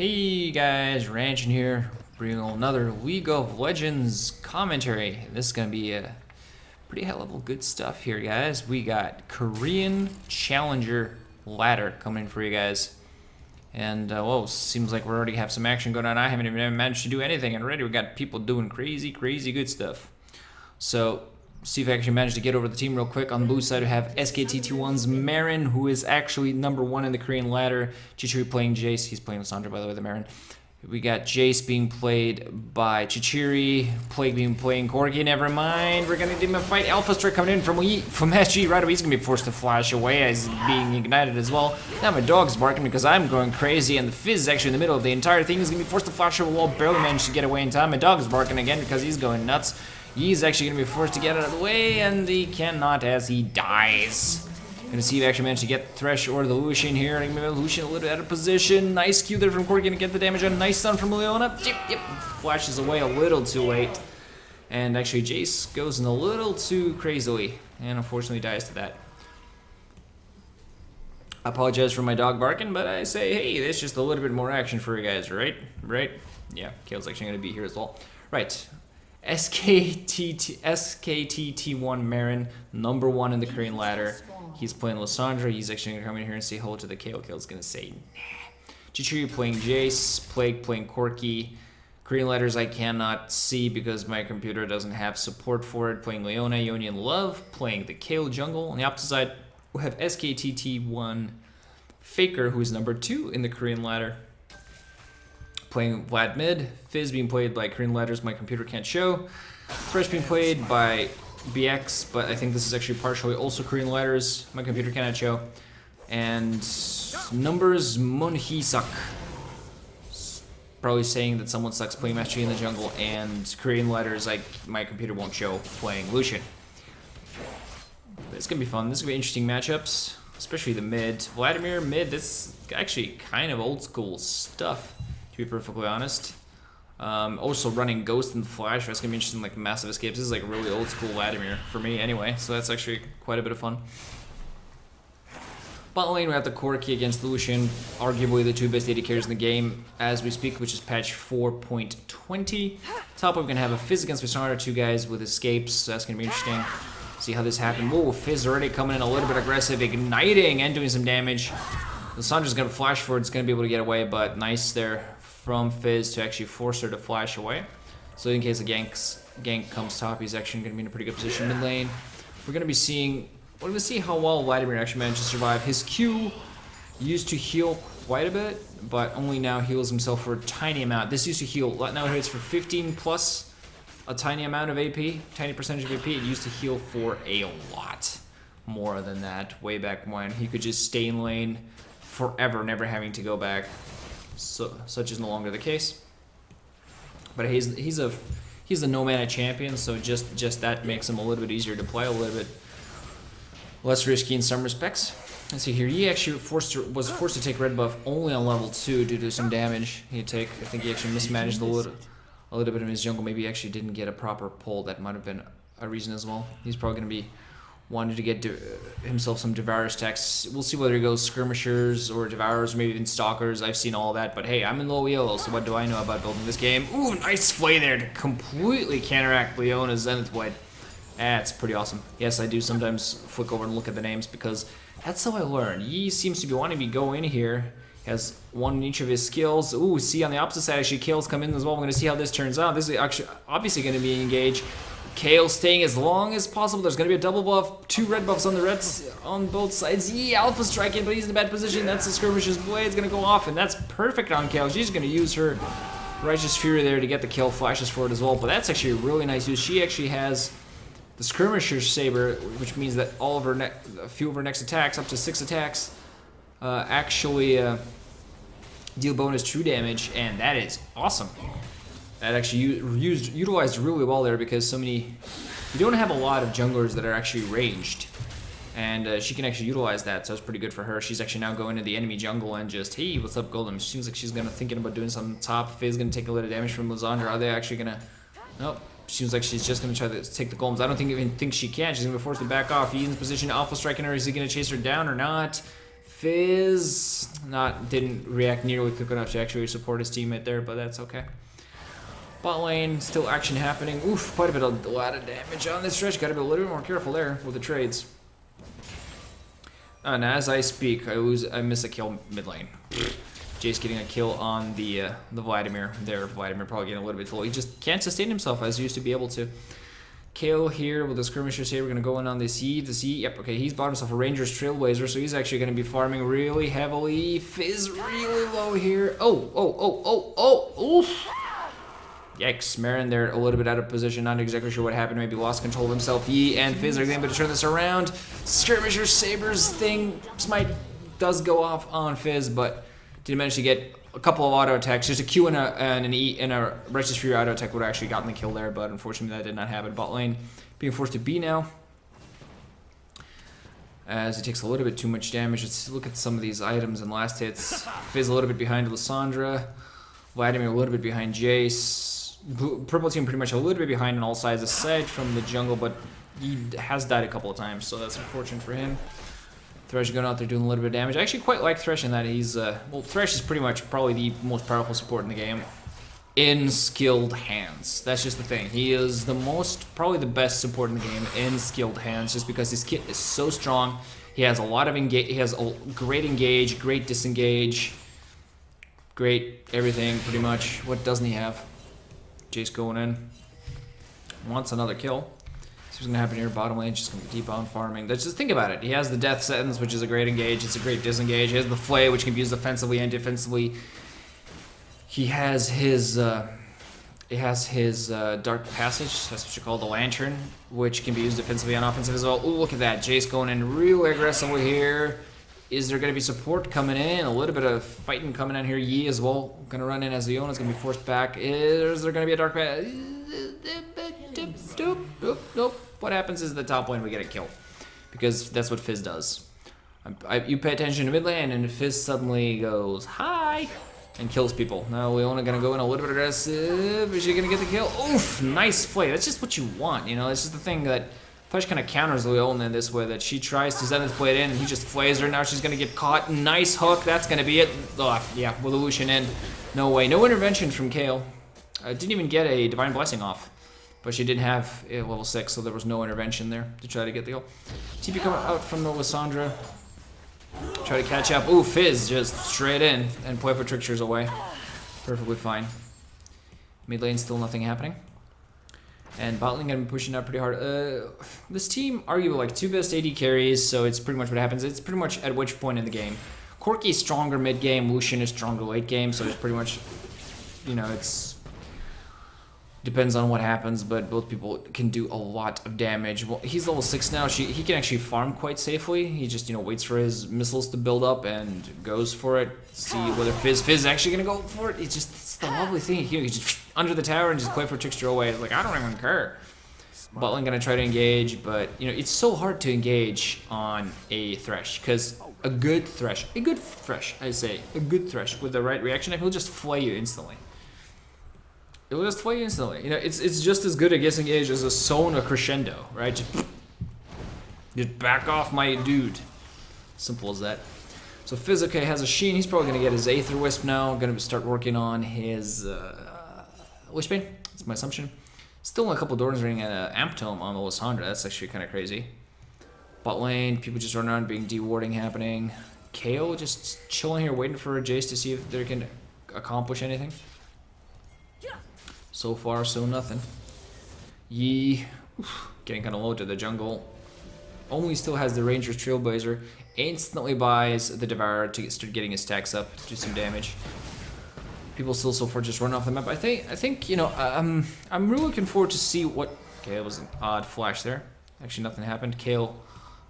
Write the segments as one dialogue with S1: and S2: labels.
S1: Hey guys, Ranshin here, bringing another League of Legends commentary. This is going to be a pretty high-level good stuff here, guys. We got Korean Challenger ladder coming for you guys. And, whoa, seems like we already have some action going on. I haven't even managed to do anything, and already we got people doing crazy good stuff. So, see if I actually manage to get over the team real quick. On the blue side, we have SKT T1's MaRin, who is actually #1 in the Korean ladder. Chirchri playing Jayce. He's playing Lissanda, by the way, the MaRin. We got Jayce being played by chirchri, Plague being playing Corki. Never mind. We're gonna give him a fight. Alpha Strike coming in from SG right away. He's gonna be forced to flash away as being ignited as well. Now my dog's barking because I'm going crazy, and the Fizz is actually in the middle of the entire thing. He's gonna be forced to flash over a wall. Barely managed to get away in time. My dog is barking again because he's going nuts. He's actually going to be forced to get out of the way, and he cannot as he dies. Gonna see if he actually managed to get Thresh or the Lucian here. Maybe Lucian a little bit out of position. Nice Q there from Corki, gonna get the damage on. Nice stun from Leona. Yep. Flashes away a little too late. And actually Jayce goes in a little too crazily, and unfortunately dies to that. I apologize for my dog barking, but I say, hey, there's just a little bit more action for you guys, right? Yeah, Kayle's actually gonna be here as well. Right. SKT T1 MaRin, #1 in the Korean ladder. He's playing Lissanda. He's actually going to come in here and say hello to the Kayle. Kayle's going to say nah. Chirchri playing Jayce, Plague playing Corki. Korean ladders I cannot see because my computer doesn't have support for it. Playing Leona, Aenian Love, playing the Kayle jungle. On the opposite side, we have SKT T1 Faker, who is #2 in the Korean ladder. Playing Vlad mid, Fizz being played by Korean ladders my computer can't show. Thresh being played by BX, but I think this is actually partially also Korean ladders my computer cannot show. And numbers Monhisak. Probably saying that someone sucks playing Mastery in the jungle, and Korean ladders my computer won't show playing Lucian. But it's gonna be fun. This is gonna be interesting matchups, especially the mid. Vladimir mid, this is actually kind of old school stuff, to be perfectly honest. Also running Ghost and Flash, that's gonna be interesting, like massive escapes. This is like really old school Vladimir for me anyway, so that's actually quite a bit of fun. Bot lane we have the Corki against the Lucian, arguably the two best AD carries in the game as we speak, which is patch 4.20. Top we're gonna have a Fizz against Lissanda, two guys with escapes, so that's gonna be interesting. See how this happened. Whoa, Fizz already coming in a little bit aggressive, igniting and doing some damage. Lissandra's gonna flash forward, it's gonna be able to get away, but nice there from Fizz to actually force her to flash away. So in case a gank comes top, he's actually going to be in a pretty good position mid lane. We're going to be seeing, we're going to see how well Vladimir actually managed to survive. His Q used to heal quite a bit, but only now heals himself for a tiny amount. This used to heal, now it hits for 15 plus a tiny amount of AP, tiny percentage of AP. It used to heal for a lot more than that way back when. He could just stay in lane forever, never having to go back. So, such is no longer the case. But he's a no mana champion, so just that makes him a little bit easier to play, a little bit less risky in some respects. Let's see here. He actually was forced to take red buff only on level 2 due to some damage he'd take. I think he actually mismanaged a little bit in his jungle. Maybe he actually didn't get a proper pull. That might have been a reason as well. He's probably going to be wanted to get himself some Devour stacks. We'll see whether he goes Skirmishers or Devourers, or maybe even Stalkers. I've seen all that, but hey, I'm in low elo, so what do I know about building this game? Ooh, nice play there to completely counteract Leona's Zenith Blade. That's pretty awesome. Yes, I do sometimes flick over and look at the names because that's how I learn. He seems to be wanting me to go in here. He has one in each of his skills. Ooh, see on the opposite side, actually, Kayle's come in as well. We're going to see how this turns out. This is actually obviously going to be engaged. Kayle staying as long as possible. There's going to be a double buff, 2 red buffs on the reds on both sides. Yeah, Alpha striking, but he's in a bad position. That's the Skirmisher's Blade's going to go off, and that's perfect on Kayle. She's going to use her Righteous Fury there to get the kill, flashes for it as well, but that's actually a really nice use. She actually has the Skirmisher's Saber, which means that all of her a few of her next attacks, up to 6 attacks, actually deal bonus true damage, and that is awesome. That actually utilized really well there because so many, you don't have a lot of junglers that are actually ranged, and she can actually utilize that, so it's pretty good for her. She's actually now going to the enemy jungle and just, hey, what's up, Golden? Seems like she's thinking about doing something top. Fizz gonna take a little damage from Lissanda. Are they actually gonna? Nope. Seems like she's just gonna try to take the golems. I don't even think she can. She's gonna be forced to back off. He's in position, Alpha striking her. Is he gonna chase her down or not? Fizz didn't react nearly quick enough to actually support his teammate there, but that's okay. Bot lane, still action happening. Oof, quite a lot of damage on this Thresh. Gotta be a little bit more careful there with the trades. And as I speak, I miss a kill mid lane. Jayce getting a kill on the Vladimir there. Vladimir probably getting a little bit full. He just can't sustain himself as he used to be able to. Kayle here with the skirmishers here. We're going to go in on this E. Yep, okay, he's bought himself a Ranger's Trailblazer, so he's actually going to be farming really heavily. Fizz really low here. Oof. Yikes, MaRin there a little bit out of position, not exactly sure what happened, maybe lost control of himself. He and Fizz are able to turn this around. Skirmisher Sabers thing, Smite does go off on Fizz, but didn't manage to get a couple of auto attacks. Just a Q and an E and a Righteous Fury auto attack would have actually gotten the kill there, but unfortunately that did not happen. Bot lane being forced to B now, as it takes a little bit too much damage. Let's look at some of these items and last hits. Fizz a little bit behind Lissanda, Vladimir a little bit behind Jayce. Purple team pretty much a little bit behind on all sides aside from the jungle, but he has died a couple of times, so that's unfortunate for him. Thresh going out there doing a little bit of damage. I actually quite like Thresh in that he's, well, Thresh is pretty much probably the most powerful support in the game in skilled hands. That's just the thing. He is probably the best support in the game in skilled hands, just because his kit is so strong. He has a lot of he has a great engage, great disengage, great everything pretty much. What doesn't he have? Jayce going in. Wants another kill. See what's going to happen here. Bottom lane, just going to be deep on farming. Just think about it. He has the Death Sentence, which is a great engage. It's a great disengage. He has the Flay, which can be used offensively and defensively. He has his Dark Passage. That's what you call the Lantern, which can be used defensively and offensively as well. Ooh, look at that. Jayce going in really aggressively here. Is there going to be support coming in? A little bit of fighting coming in here. Yi as well. Going to run in as Leona is going to be forced back. Is there going to be a Dark Pass? Nope. What happens is the top lane we get a kill, because that's what Fizz does. You pay attention to mid lane and Fizz suddenly goes hi and kills people. Now Leona going to go in a little bit aggressive. Is she going to get the kill? Oof, nice play. That's just what you want, you know. It's just the thing that Thresh kind of counters Leona in this way, that she tries to send this blade in and he just flays her. Now she's going to get caught. Nice hook. That's going to be it. Oh, yeah, with the Lucian in. No way. No intervention from Kayle. Didn't even get a Divine Blessing off. But she did have level 6, so there was no intervention there to try to get the kill. TP coming out from the Lissandra. Try to catch up. Ooh, Fizz just straight in and play for Tricksters away. Perfectly fine. Mid lane still nothing happening. And bot lane gonna be pushing out pretty hard. This team arguably like 2 best AD carries, so it's pretty much what happens. It's pretty much at which point in the game. Corki is stronger mid game, Lucian is stronger late game, so it's pretty much, you know, it's depends on what happens, but both people can do a lot of damage. Well, he's level 6 now. He can actually farm quite safely. He just, you know, waits for his missiles to build up and goes for it. See whether Fizz is actually gonna go for it. It's the lovely thing here. He's just under the tower and just play for Trickster away. It's like, I don't even care. Bot lane gonna try to engage, but you know, it's so hard to engage on a Thresh, because a good Thresh with the right reaction, he'll just flay you instantly. It'll just flay you instantly. You know, it's just as good a guessing engage as a Sona Crescendo, right? Just back off, my dude. Simple as that. So Fizz, okay, has a Sheen. He's probably gonna get his Aether Wisp now. Gonna start working on his Wishbane. That's my assumption. Still a couple doors ringing at Amp Tome on the Lissandra. That's actually kind of crazy. Bot lane, people just running around being dewarding happening. Kayle just chilling here, waiting for Jayce to see if they can accomplish anything. So far, so nothing. Yi, getting kind of low to the jungle. Only still has the Ranger's Trailblazer. Instantly buys the Devourer to start getting his stacks up, do some damage. People still so far just run off the map. I think you know, I'm really looking forward to see what. Okay, it was an odd flash there. Actually, nothing happened. Kayle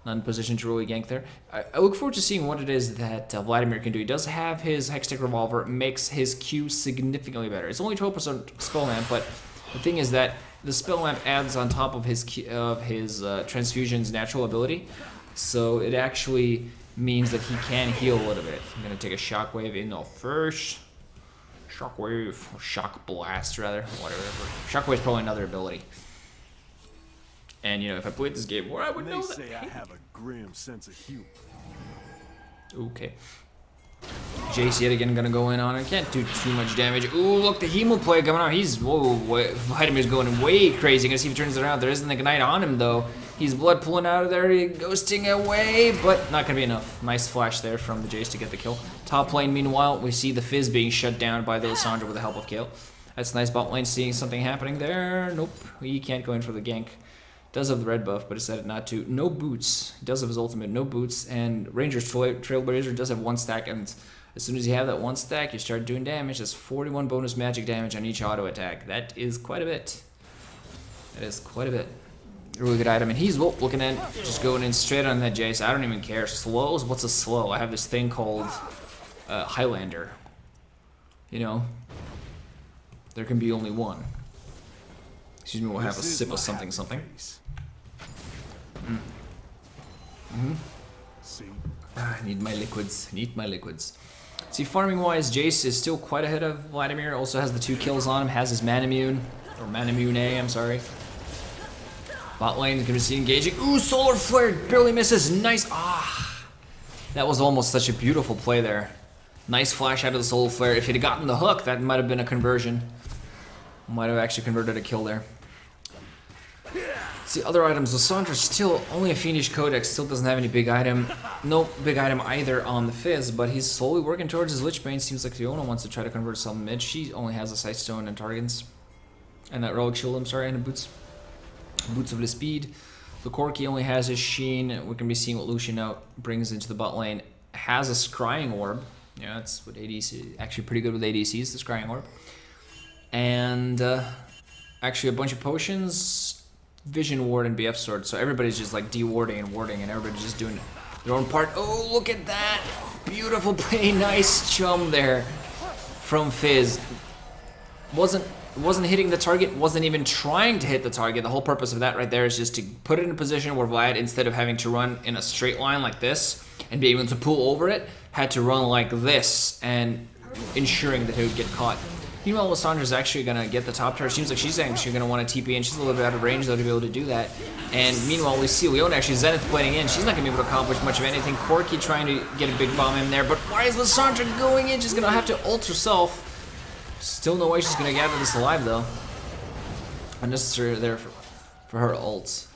S1: not in position to really gank there. I look forward to seeing what it is that Vladimir can do. He does have his Hextech Revolver, makes his Q significantly better. It's only 12% Spell Lamp, but the thing is that the Spell Lamp adds on top of his Transfusion's natural ability, so it actually means that he can heal a little bit. I'm gonna take a Shockwave in the first. Shockwave, or Shock Blast rather, whatever. Shockwave's probably another ability. And you know, if I played this game more, I would know that.
S2: They say I have a grim sense of humor.
S1: Okay. Jayce yet again gonna go in on it. Can't do too much damage. Ooh, look, the Hemo play coming out. He's, whoa, Vladimir's going way crazy. Gonna see if he turns it around. There isn't the Ignite on him, though. He's blood pulling out of there, ghosting away, but not gonna be enough. Nice flash there from the Jayce to get the kill. Top lane, meanwhile, we see the Fizz being shut down by the Lissanda with the help of Kayle. That's nice. Bot lane seeing something happening there. Nope, he can't go in for the gank. Does have the red buff, but decided not to. No boots. He does have his ultimate, no boots, and Ranger's Trailblazer does have 1 stack, and as soon as you have that 1 stack, you start doing damage. That's 41 bonus magic damage on each auto attack. That is quite a bit. That is quite a bit. Really good item, and he's looking at just going in straight on that Jayce. I don't even care. Slows? What's a slow? I have this thing called Highlander. You know, there can be only one. Excuse me, we'll have a sip of something. I need my liquids. See, farming wise, Jayce is still quite ahead of Vladimir. Also has the 2 kills on him. Has his Manamune, or Manamune, I'm sorry. Bot lane is going to see engaging. Ooh, Solar Flare barely misses. Nice. Ah, that was almost such a beautiful play there. Nice flash out of the Solar Flare. If he'd have gotten the hook, that might have been a conversion. Might have actually converted a kill there. See, other items. Lissandra still only a Fiendish Codex. Still doesn't have any big item. No big item either on the Fizz, but he's slowly working towards his Lichbane. Seems like Leona wants to try to convert some mid. She only has a Sightstone and Targets. And that Relic Shield, I'm sorry, and the Boots. Boots of the Speed. The Corki only has his Sheen. We're going to be seeing what Lucian now brings into the bot lane. Has a Scrying Orb. Yeah, that's what ADC, actually pretty good with ADCs, the Scrying Orb. And actually a bunch of potions, Vision Ward, and BF Sword. So everybody's just like de-warding and warding, and everybody's just doing their own part. Oh, look at that! Beautiful play, nice chum there from Fizz. Wasn't hitting the target, wasn't even trying to hit the target. The whole purpose of that right there is just to put it in a position where Vlad, instead of having to run in a straight line like this and be able to pull over it, had to run like this and ensuring that he would get caught. Meanwhile, Lissandra's actually going to get the top tower. Seems like she's actually going to want to TP in. She's a little bit out of range, though, to be able to do that. And meanwhile, we see Leona actually Zenith plating in. She's not going to be able to accomplish much of anything. Corki trying to get a big bomb in there. But why is Lissandra going in? She's going to have to ult herself. Still no way she's going to gather this alive, though. Unnecessary there for her ults.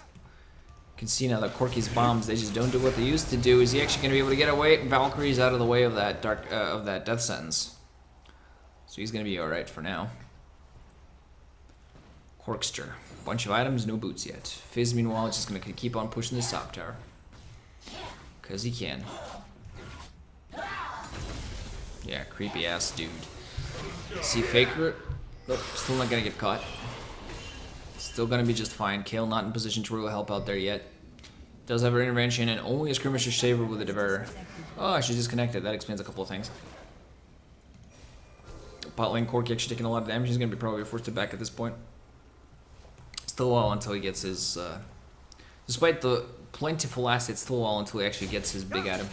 S1: You can see now that Corki's bombs, they just don't do what they used to do. Is he actually going to be able to get away? Valkyrie's out of the way of that death sentence. So he's going to be alright for now. Corkster. Bunch of items, no boots yet. Fizz, meanwhile, is just going to keep on pushing this top tower. Because he can. Yeah, creepy ass dude. See Faker. Nope, still not going to get caught. Still going to be just fine. Kayle not in position to really help out there yet. Does have her intervention and only a skirmisher saver with a Devourer. Oh, she's disconnected. That explains a couple of things. Bot lane Corki actually taking a lot of damage. He's going to be probably forced to back at this point. Still a while until he gets his... despite the plentiful assets, still a while until he actually gets his big item.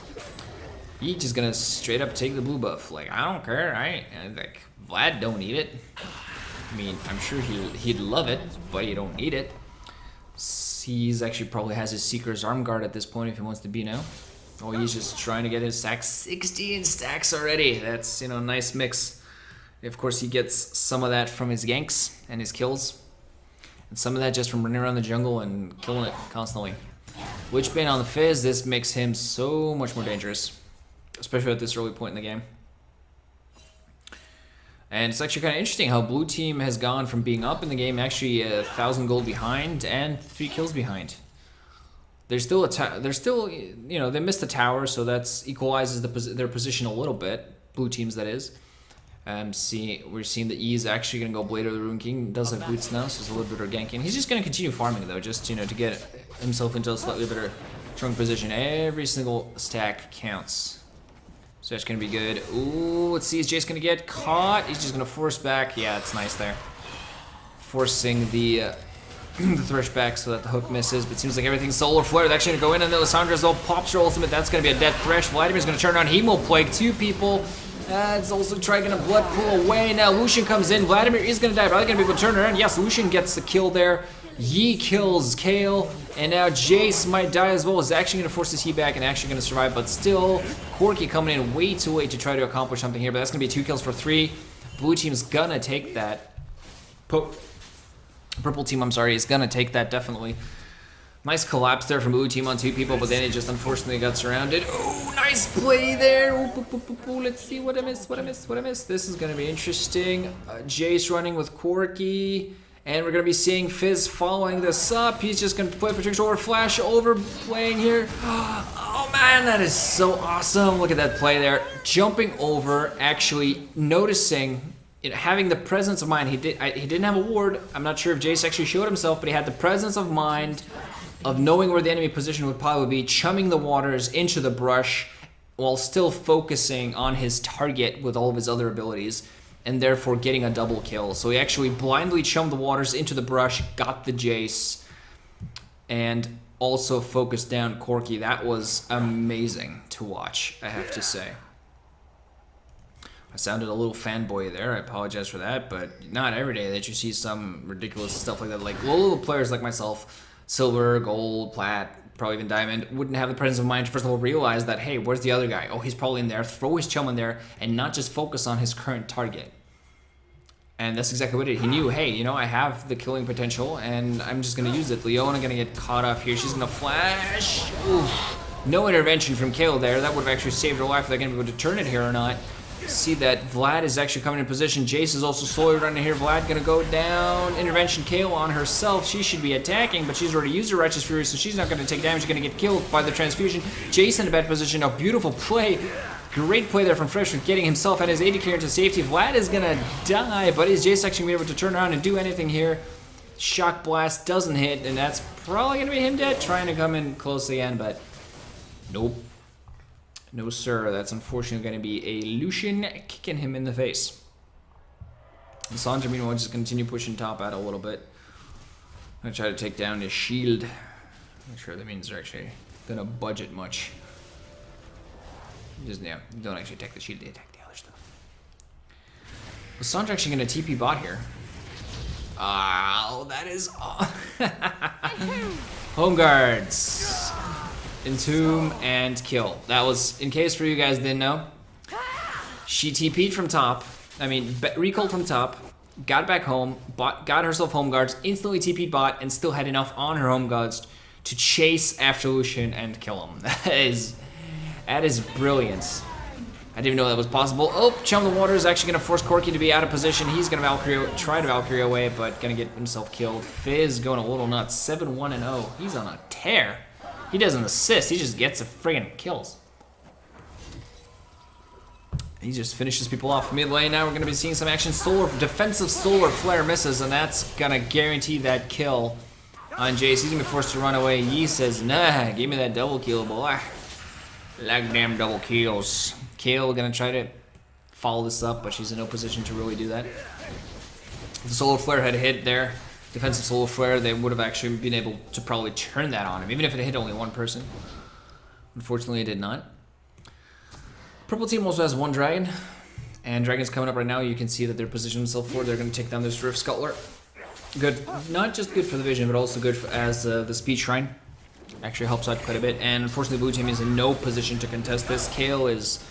S1: He's just going to straight up take the blue buff. Like, I don't care, right? And like, Vlad don't need it. I mean, I'm sure he'd love it, but you don't need it. He's actually probably has his Seeker's Arm Guard at this point if he wants to be now. Oh, he's just trying to get his stacks. 16 stacks already. That's, you know, a nice mix. Of course, he gets some of that from his ganks and his kills. And some of that just from running around the jungle and killing it constantly. Lichbane on the Fizz, this makes him so much more dangerous. Especially at this early point in the game. And it's actually kind of interesting how blue team has gone from being up in the game, actually 1,000 gold behind and 3 kills behind. There's still you know, they missed the tower, so that's equalizes their position a little bit. Blue teams, that is. We're seeing that E is actually going to go Blade of the Rune King. Does have boots now, so it's a little bit of ganking. He's just going to continue farming though, just, you know, to get himself into a slightly better trunk position. Every single stack counts. So that's going to be good. Ooh, let's see, is Jayce going to get caught? He's just going to force back. Yeah, it's nice there. Forcing the Thresh back so that the hook misses, but it seems like everything's Solar Flare. They're actually going to go in, and then Lissandra's all pops her ultimate. That's going to be a dead Thresh. Vladimir's going to turn around Hemo Plague 2 people. It's also trying to blood pull away. Now Lucian comes in. Vladimir is going to die, but are they going to be able to turn around? Yes, Lucian gets the kill there. Yi kills Kayle, and now Jayce might die as well. Is actually going to force this Yi back and actually going to survive, but still, Corki coming in way too late to try to accomplish something here, but that's going to be 2 kills for 3. Blue team's gonna take that. Purple team, I'm sorry, is gonna take that, definitely. Nice collapse there from blue team on 2 people, but then it just unfortunately got surrounded. Oh, nice play there. Let's see what I missed. This is gonna be interesting. Jayce running with Corki. And we're gonna be seeing Fizz following this up. He's just gonna play for tricks over, flash over playing here. Oh man, that is so awesome. Look at that play there. Jumping over, actually noticing, having the presence of mind. He didn't have a ward. I'm not sure if Jayce actually showed himself, but he had the presence of mind of knowing where the enemy position would probably be, chumming the waters into the brush while still focusing on his target with all of his other abilities, and therefore getting a double kill. So he actually blindly chummed the waters into the brush, got the Jayce, and also focused down Corki. That was amazing to watch, I have to say. I sounded a little fanboy there, I apologize for that, but not every day that you see some ridiculous stuff like that. Like low players like myself, silver, gold, plat, probably even diamond, wouldn't have the presence of mind to first of all realize that, hey, where's the other guy? Oh, he's probably in there. Throw his chum in there and not just focus on his current target. And that's exactly what he did. He knew, hey, you know, I have the killing potential and I'm just going to use it. Leona going to get caught off here. She's going to flash. Oof. No intervention from Kayle there. That would have actually saved her life. If they're going to be able to turn it here or not. See that Vlad is actually coming in position. Jayce is also slowly running here. Vlad gonna go down. Intervention Kayle on herself. She should be attacking, but she's already used her Righteous Fury, so she's not gonna take damage. She's gonna get killed by the transfusion. Jayce in a bad position. A beautiful play. Great play there from Thresh with getting himself and his AD carry into safety. Vlad is gonna die, but is Jayce actually gonna be able to turn around and do anything here? Shock Blast doesn't hit, and that's probably gonna be him dead. Trying to come in close again, but nope. No, sir. That's unfortunately going to be a Lucian kicking him in the face. Lissanda, meanwhile, just continue pushing top out a little bit. I'm going to try to take down his shield. Not sure that means they're actually going to budget much. Just, yeah, don't actually attack the shield, they attack the other stuff. Lissanda actually going to TP bot here. Oh, that is... Home guards. Entomb and kill. That was, in case for you guys didn't know, she TP'd from top, recalled from top, got back home, got herself home guards, instantly TP'd bot, and still had enough on her home guards to chase after Lucian and kill him. That is brilliance. I didn't even know that was possible. Oh, Chum the Water is actually going to force Corki to be out of position. He's going to try to Valkyrie away, but going to get himself killed. Fizz going a little nuts. 7-1-0. He's on a tear. He doesn't assist, he just gets a friggin' kills. He just finishes people off. Mid lane now, we're going to be seeing some action. Defensive solar flare misses, and that's going to guarantee that kill on Jayce. He's going to be forced to run away. Yi says, nah, give me that double kill, boy. Like damn double kills. Kayle going to try to follow this up, but she's in no position to really do that. If the solar flare had hit there, defensive solar flare, they would have actually been able to probably turn that on him, even if it hit only one person. Unfortunately, it did not. Purple team also has 1 dragon, and dragon's coming up right now. You can see that they're positioning themselves forward. They're going to take down this Rift Scuttler. Good, not just good for the vision, but also good as the speed shrine. Actually helps out quite a bit, and unfortunately, blue team is in no position to contest this. Kayle is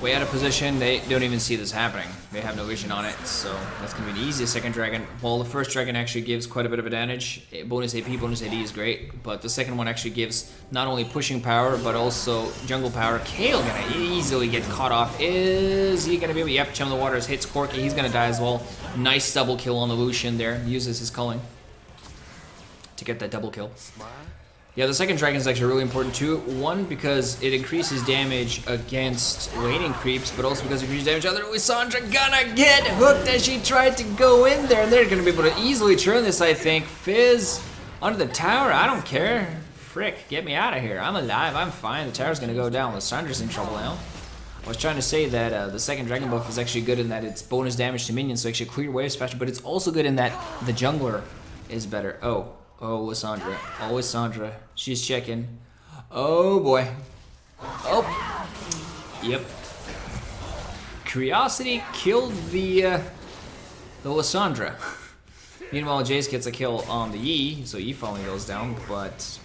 S1: way out of position. They don't even see this happening. They have no vision on it, so that's going to be the easiest second dragon. While the first dragon actually gives quite a bit of advantage, bonus AP, bonus AD is great, but the second one actually gives not only pushing power, but also jungle power. Kayle going to easily get caught off. Is he going to be able to, yep, Chum the Waters hits Corki. He's going to die as well. Nice double kill on the Lucian there. Uses his culling to get that double kill. Yeah, the second dragon is actually really important too. One, because it increases damage against laning creeps, but also because it increases damage other. Lissanda gonna get hooked as she tried to go in there, and they're gonna be able to easily turn this, I think. Fizz under the tower, I don't care. Frick, get me out of here. I'm alive, I'm fine. The tower's gonna go down. Lissandra's in trouble now. I was trying to say that the second dragon buff is actually good in that it's bonus damage to minions, so actually clear waves faster, but it's also good in that the jungler is better. Oh, Lissandra. Oh, Lissandra. She's checking. Oh, boy. Oh. Yep. Curiosity killed the Lissandra. Meanwhile, Jayce gets a kill on the E, so E finally goes down, but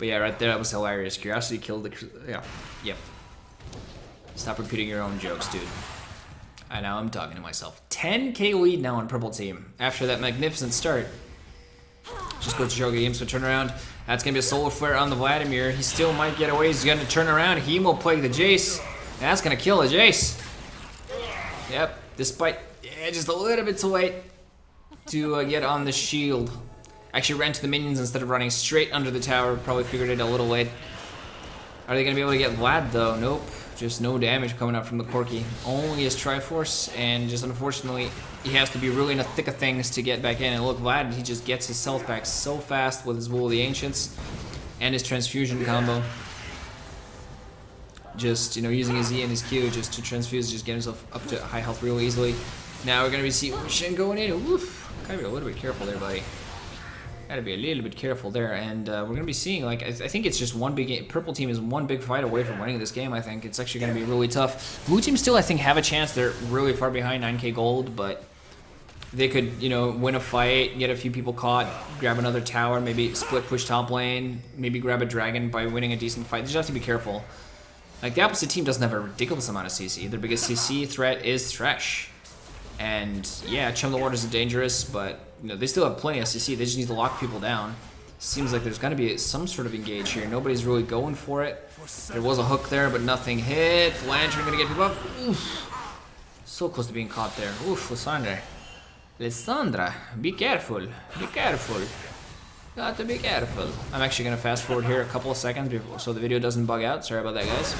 S1: yeah, right there, that was hilarious. Curiosity killed the, yeah, yep. Stop repeating your own jokes, dude. I know, I'm talking to myself. 10k lead now on purple team after that magnificent start. Just go to show games to turn around. That's gonna be a solar flare on the Vladimir. He still might get away. He's gonna turn around. He will play the Jayce. And that's gonna kill the Jayce. Yep, despite just a little bit too late to get on the shield. Actually ran to the minions instead of running straight under the tower. Probably figured it a little late. Are they gonna be able to get Vlad though? Nope. Just no damage coming up from the Corki. Only his Triforce, and just unfortunately, he has to be really in the thick of things to get back in. And look, Vlad, he just gets his health back so fast with his Wool of the Ancients and his transfusion combo. Just, you know, using his E and his Q just to transfuse, just get himself up to high health real easily. Now we're gonna be seeing Lucian going in. Oof. Gotta be a little bit careful there, buddy. Gotta be a little bit careful there, and we're gonna be seeing, like, I think it's just one big game. Purple team is one big fight away from winning this game. I think it's actually gonna be really tough. Blue team still, I think, have a chance. They're really far behind, 9k gold, but they could, you know, win a fight, get a few people caught, grab another tower, maybe split push top lane, maybe grab a dragon by winning a decent fight. They just have to be careful. Like, the opposite team doesn't have a ridiculous amount of CC. Their biggest CC threat is Thresh. And yeah, Chum the Waters is dangerous, but you know, they still have plenty of CC. They just need to lock people down. Seems like there's gonna be some sort of engage here. Nobody's really going for it. There was a hook there, but nothing hit. Lantern gonna get people up. Oof. So close to being caught there. Oof, Lissanda. Lissandra, be careful. Be careful. Got to be careful. I'm actually gonna fast forward here a couple of seconds before, so the video doesn't bug out. Sorry about that, guys.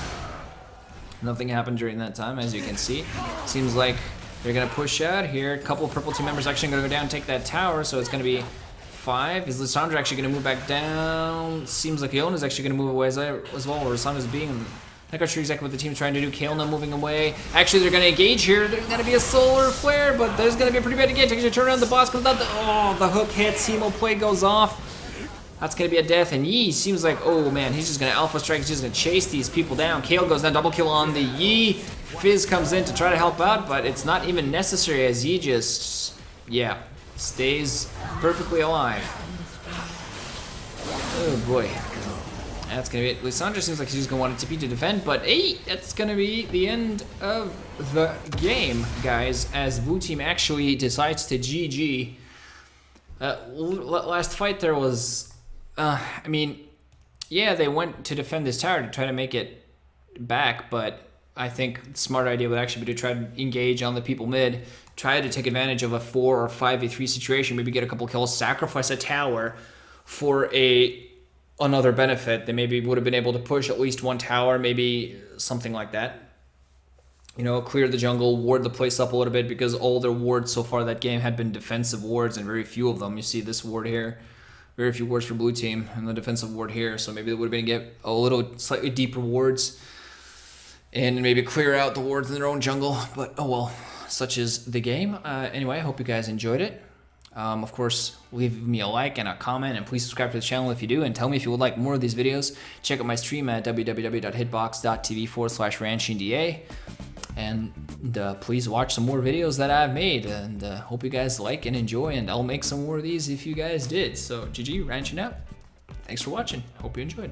S1: Nothing happened during that time, as you can see. Seems like they're gonna push out here. A couple of purple team members actually gonna go down and take that tower, so it's gonna be 5. Is Lissandra actually gonna move back down? Seems like Leona's actually gonna move away as well, where Lissandra's being. I'm not sure exactly what the team's trying to do. Kayle now moving away. Actually, they're gonna engage here. There's gonna be a solar flare, but there's gonna be a pretty bad engage. Actually, turn around, the boss comes out. Oh, the hook hits. Hemo play goes off. That's gonna be a death, and Yi seems like, oh man, he's just gonna alpha strike. He's just gonna chase these people down. Kayle goes down, double kill on the Yi. Fizz comes in to try to help out, but it's not even necessary as Yi just, yeah, stays perfectly alive. Oh boy. That's gonna be it. Lissandra seems like she's gonna want it to be to defend, but hey, that's gonna be the end of the game, guys, as blue team actually decides to GG. Last fight there was, I mean, yeah, they went to defend this tower to try to make it back, but I think the smart idea would actually be to try to engage on the people mid, try to take advantage of a 4 or 5v3 situation, maybe get a couple kills, sacrifice a tower for another benefit. They maybe would have been able to push at least one tower, maybe something like that. You know, clear the jungle, ward the place up a little bit, because all their wards so far that game had been defensive wards, and very few of them. You see this ward here, very few wards for blue team, and the defensive ward here. So maybe they would have been get a little slightly deeper wards, and maybe clear out the wards in their own jungle. But oh well, such is the game. Anyway, I hope you guys enjoyed it. Of course, leave me a like and a comment, and please subscribe to the channel if you do, and tell me if you would like more of these videos. Check out my stream at www.hitbox.tv/RanshinDA, and please watch some more videos that I've made, and hope you guys like and enjoy, and I'll make some more of these if you guys did. So GG, Ranshin out. Thanks for watching. Hope you enjoyed.